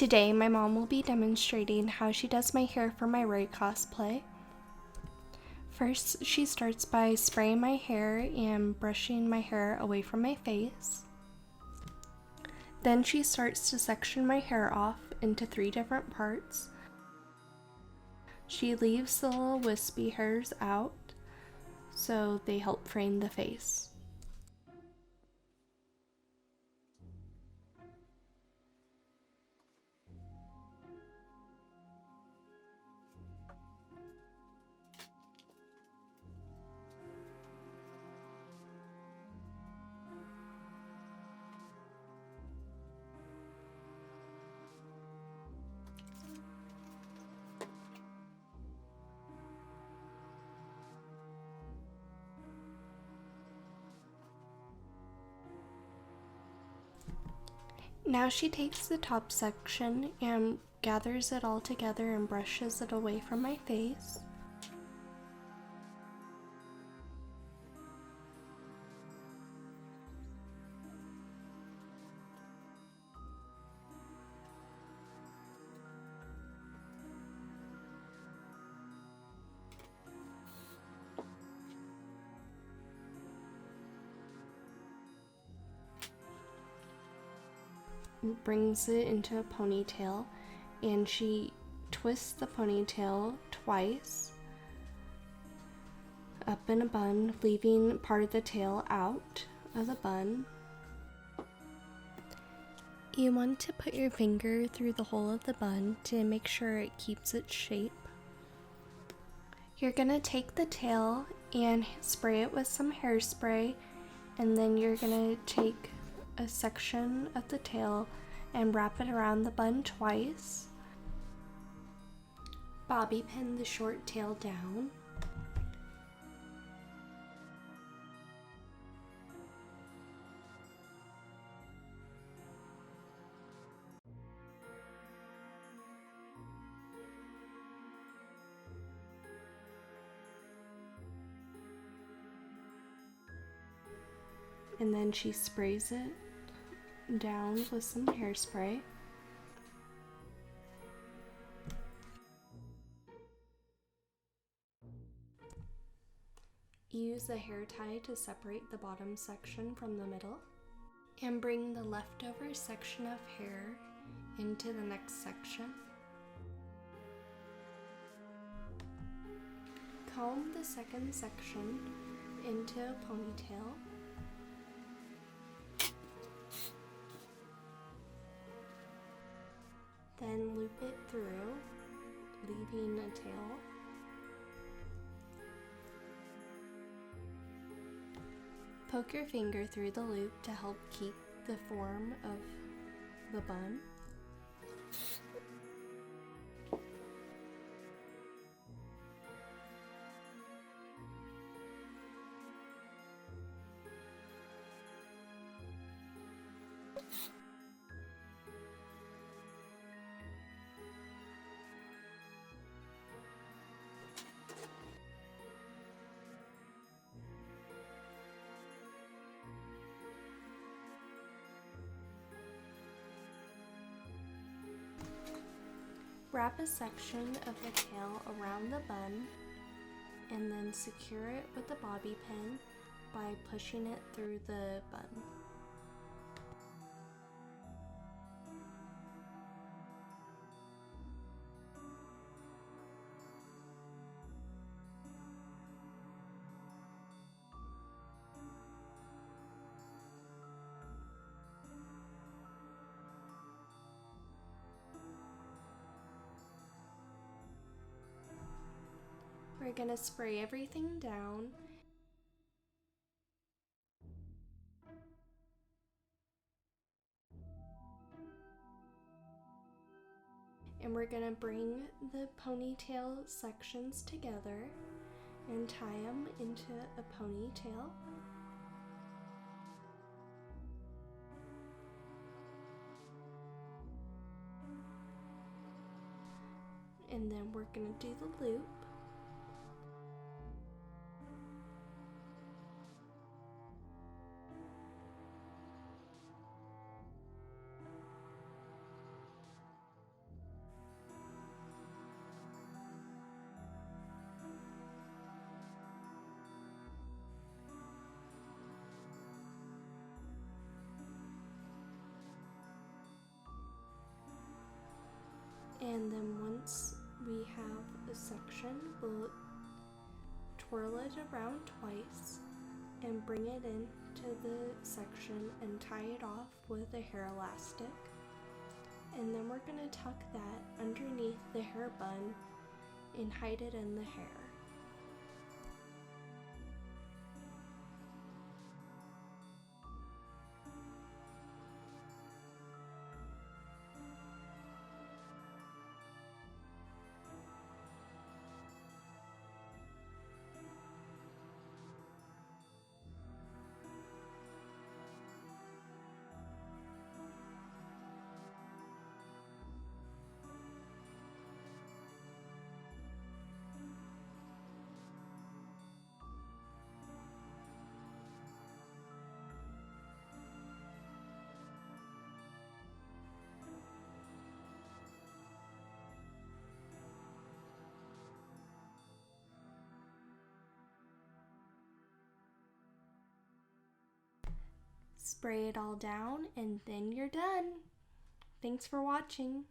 Today, my mom will be demonstrating how she does my hair for my Ray cosplay. First, she starts by spraying my hair and brushing my hair away from my face. Then she starts to section my hair off into 3 different parts. She leaves the little wispy hairs out so they help frame the face. Now she takes the top section and gathers it all together and brushes it away from my face. Brings it into a ponytail, and she twists the ponytail twice up in a bun, leaving part of the tail out of the bun. You want to put your finger through the hole of the bun to make sure it keeps its shape. You're gonna take the tail and spray it with some hairspray, and then you're gonna take a section of the tail and wrap it around the bun twice. Bobby pin the short tail down. And then she sprays it down with some hairspray. Use a hair tie to separate the bottom section from the middle, and bring the leftover section of hair into the next section. Comb the second section into a ponytail. Then loop it through, leaving a tail. Poke your finger through the loop to help keep the form of the bun. Wrap a section of the tail around the bun and then secure it with a bobby pin by pushing it through the bun. We're gonna spray everything down. And we're gonna bring the ponytail sections together and tie them into a ponytail. And then we're gonna do the loop. And then once we have a section, we'll twirl it around twice and bring it into the section and tie it off with a hair elastic. And then we're going to tuck that underneath the hair bun and hide it in the hair. Spray it all down and then you're done. Thanks for watching.